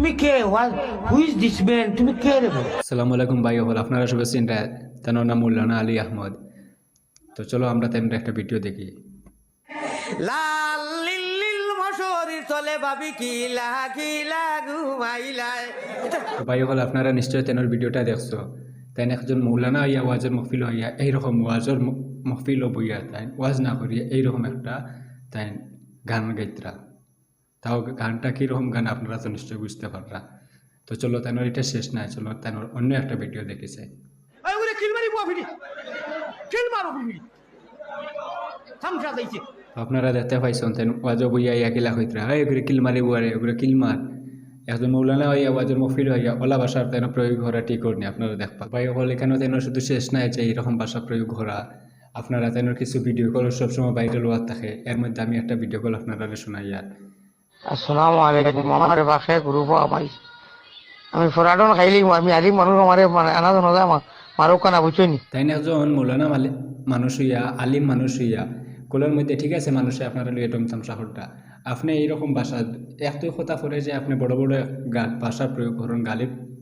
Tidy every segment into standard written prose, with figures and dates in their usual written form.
তুমি কে? Who is this man? তুমি কে রে ভাই? আসসালামু আলাইকুম ভাই হল আপনারা সবাই চিনরা তার নাম মৌলানা আলী আহমদ। তো চলো আমরা তেমন একটা ভিডিও দেখি। লাল লিল মশরির তলে ভাবি কিলা ঘুমাইলায়। তো ভাই হল আপনারা নিশ্চয়ই তেনার ভিডিওটা দেখছো। তাই একজন মৌলানা হইয়া ওয়াজের মহফিল হইয়া এইরকম ওয়াজের মহফিল বইয়া তাই ওয়াজ না করিয়া এইরকম একটা তাই গান গাইতরা। তাও গানটা কীরকম গান আপনারা তো নিশ্চয়ই বুঝতে পাররা। তো চলো তেনার এটা শেষ নাই, চলো তেনার অন্য একটা ভিডিও দেখেছে। আপনারা দেখতে পাইছেন তেন ওয়াজ বইয়া ইয়া কিলা হইতরা হয় ওগুলো কিল মারি বুয়ারে ওগুলো কিল মার। একজন মৌলানা হইয়া ওয়াজের মহফিল হইয়া ওলা ভাষার তেন প্রয়োগ করা ঠিক করেনি আপনারা দেখবা। ভাই হল এখানেও তেনার শুধু শেষ নাই যে এইরকম ভাষা প্রয়োগ করা। আপনারা তেনার কিছু ভিডিও কল সবসময় ভাইরাল হওয়ার থাকে, এর মধ্যে আমি একটা ভিডিও কল আপনারা শোনাইয়া। আসসালামু আলাইকুম। আমার বাসায় গ্রুপ আমাই আমি ফরাডন খাইলি আমি আদি মানুষ আমার আনা জানা যায় মারো কানা বুঝছনি। তাই না একজন মৌলানা মানুষ হইয়া আলিম মানুষ হইয়া কোলের মধ্যে ঠিক আছে মানুষে আপনারা লইয়া টমতাম শহরটা আপনি এইরকম ভাষা এত কথা করে যে আপনি বড় বড় ভাষা প্রয়োগ করেন,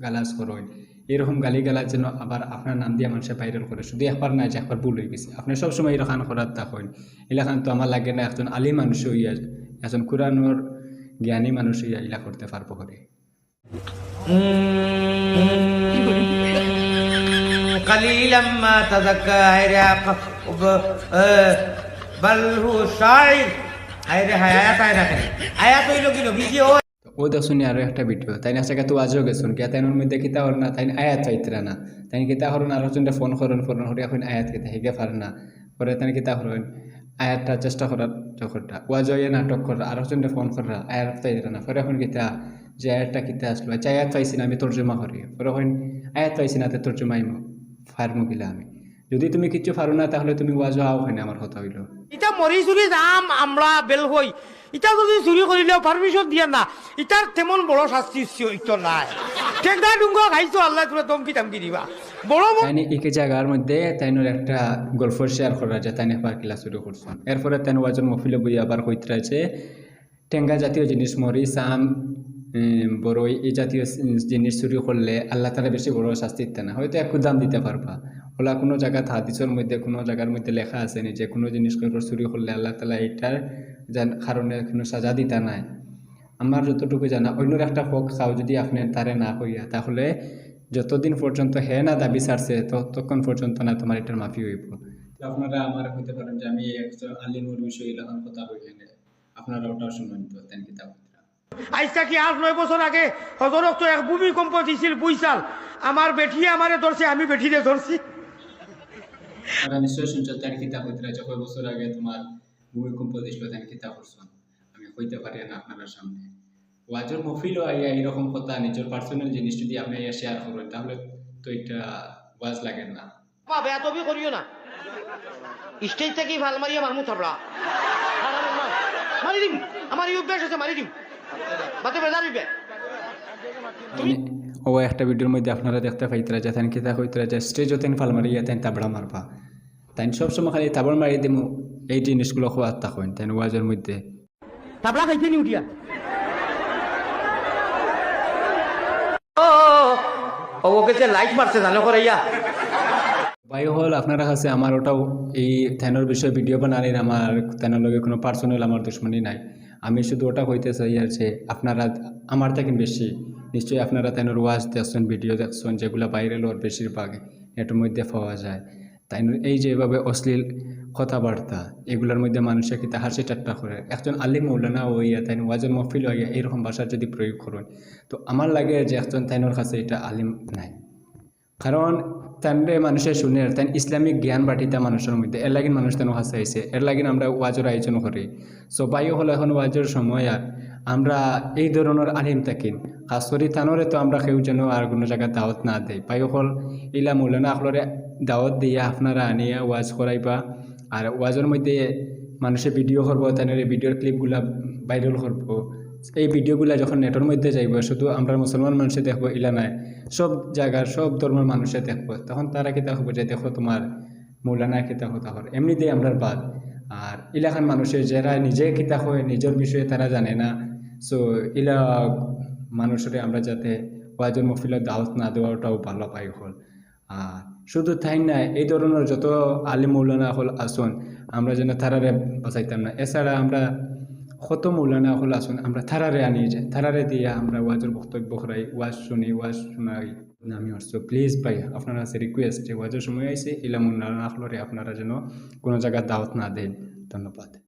গালাজ করেন, এরকম গালি গালাজ যেন আবার আপনার নাম দিয়ে মানুষে ভাইরাল করে শুধু একবার না যে একবার ভুল হয়ে গেছে আপনি সবসময় এরখান করার থাকেন। এলাকান তো আমার লাগে না একজন আলিম মানুষ হইয়া একজন কোরআনের জ্ঞানী মানুষ হইয়া ইলা করতে পারবো করে। قليلا ما تذكر بل هو شاعر আয়াত হইল কি নবীজি ও দেখুন আরো একটা ভিডিও তাই না সেটা তো আজও গেছুন কে তাই মধ্যে কিতা হল না তাই আয়াত চাইতরা না তাই কিতা হরণ আরো জনটা ফোন হরে এখন আয়াত কিতা হেগে পারে না পরে তাই কিতা হরণ আয়াতটা চেষ্টা করার যখনটা ওয়াজ হইয়া নাটক করা আরো জনটা ফোন করা আয়াত চাইতরা না পরে এখন কিতা যে আয়াতটা কিতা আসলো আচ্ছা আয়াত পাইছি না আমি তর্জমা করি পরে এখন আয়াত পাইছি না তো তর্জমাই ফারমু গিলা আমি যদি তুমি কিছু পারো না তাহলে তুমি ওয়াজ আও হয় না আমার কথা হইল। ইটা মরি চুরি যাম আমরা বেল হই ইটা যদি চুরি করিলেও পারমিশন দিয়া না ইটার তেমন বড় শাস্তি ইতো নাই। টেকনা ডুঙ্গ খাইছো আল্লাহ তোরা দমকি টামকি দিবা বড় তাইনি একে জায়গার মধ্যে তাইনোর একটা গল্প শেয়ার করা যায় তাইনে পার কিলা শুরু করছেন। এরপরে তাইন ওয়াজন মহফিলে বই আবার হইতে আছে টেঙ্গা জাতীয় জিনিস মরি সাম বড়ই এই জাতীয় জিনিস চুরি করলে আল্লাহ তালা বেশি বড় শাস্তি দিতে না হয়তো একটু দাম দিতে পারবা। ওলা কোনো জায়গা হাদিসের মধ্যে কোনো জায়গার মধ্যে লেখা আছে নি যে কোনো জিনিস চুরি করলে আল্লাহ তালা এইটার কারণে কোনো সাজা দিতা নাই। আমার যতটুকু জানা অন্যর একটা হক খাও যদি আপনি তারে না কইয়া তাহলে যতদিন পর্যন্ত হে না দাবি ছাড়ছে ততক্ষণ পর্যন্ত না তোমার এটার মাফি হইব। আপনারা আমার হইতে পারেন যে আমি একজন আলিমুর বিষয় এলাকার কথা হইলেন আপনারা ওটাও শুনুন তো তেন কিতাব আজকা কি 8-9 বছর আগে হজরত তো এক ভূমিকম্প দিছিল বুঝছাল আমার বেঠিয়ে আমারে ধরছে আমি বেঠিরে ধরছি। আপনারা নিশ্চয় শুনছেন তেন কিতাব হইতে কয় বছর আগে তোমার ভূমিকম্প দিছিল তেন কিতাব করছেন আমি কইতে পারি না আপনার সামনে। ওয়াজের মহফিলও আইয়া এরকম কথা নিজের পার্সোনাল জিনিস যদি আপনি শেয়ার করেন তাহলে তো এটা ওয়াজ লাগে না। বাবা এতবি করিও না স্টেজ থেকে ভাল মারিয়া মারমু থাবড়া মারি দিম আমার এই অভ্যাস আছে মারি দিম বাতে বেজার হইবে। ও একটা ভিডিওর মধ্যে আপনারা দেখতে পাইতরা যে তেন কিতা কইতরা যে স্টেজ তেন ফাল মারিয়া তেন তাবড়া মারবা তাই সবসময় খালি তাবড় মারি দিমু এই জিনিসগুলো খোয়ার থাকেন তেন ওয়াজের মধ্যে তাবড়া খাইতে নি উঠিয়া ও ওকে যে লাইট মারছে জানো করাইয়া ভাই হল আপনার কাছে আমার ওটাও এই তেনোর বিষয়ে ভিডিও বানানোর আমার তেনোর লগে কোনো পার্সোনাল আমার দুশ্মনী নাই। আমি শুধু ওটা কইতে চাই আর যে আপনারা আমার থেকে বেশি নিশ্চয়ই আপনারা তেনোর ওয়াজ দেখছেন ভিডিও দেখছেন যেগুলো ভাইরাল ওর বেশিরভাগ এটার মধ্যে পাওয়া যায়। তাই এই যে এভাবে অশ্লীল কথাবার্তা এগুলোর মধ্যে মানুষে কি হাসি ঠাট্টা করে একজন আলিম মৌলানা হইয়া তাই ওয়াজের মহফিল হইয়া এইরকম ভাষা যদি প্রয়োগ করেন তো আমার লাগে যে একজন তাইনোর কাছে এটা আলিম নাই। কারণ তানরে মানুষের শুনে তাই ইসলামিক জ্ঞান বাটিতা মানুষের মধ্যে এর লাগিন মানুষ তেন কাছে আইসে এর লাগিন আমরা ওয়াজের আয়োজন করি। সো বাইও হলো এখন ওয়াজের সময় আর আমরা এই ধরনের আলিম থাকিন খাস করি তানরে তো আমরা কেউ যেন আর কোনো জায়গায় দাওয়াত না দেয়। বাইও হল ইলা মৌলানা আখলরে দাওয়াত দিয়া আপনারা আনিয়া ওয়াজ করাইবা আর ওয়াজের মধ্যে মানুষের ভিডিও করবো তাদের ভিডিওর ক্লিপগুলা ভাইরাল করবো। এই ভিডিওগুলো যখন নেটের মধ্যে যাইব শুধু আমরা মুসলমান মানুষে দেখবো ইলা নাই সব জায়গার সব ধর্মের মানুষে দেখবো তখন তারা কিতা হবো যে দেখো তোমার মৌলানা কিতা হতা হর এমনিতেই আমরা বাদ। আর ইলাকান মানুষের যারা নিজে কিতা হয় নিজের বিষয়ে তারা জানে না সো ইলা মানুষের আমরা যাতে ওয়াজের মহফিলের দাওয়াত না দেওয়াটাও ভালো পাই হল। আর শুধু তাই না, এই ধরনের যত আলিম মৌলানা হল আসুন, আমরা যেন তারারে বাঁচাইতাম না। এছাড়া আমরা কত মৌলানা হল আসুন, আমরা তারারে আনি যে তারারে দিয়ে আমরা ওয়াজের বক্তব্য করাই, ওয়াজ শুনি, ওয়াজ শোনাই। আমি আসছো প্লিজ ভাই, আপনার কাছে রিকোয়েস্ট যে ওয়াজের সময় আইসে ইলামুন্না না হলরে আপনারা যেন কোনো জায়গায় দাওয়াত না দেন। ধন্যবাদ।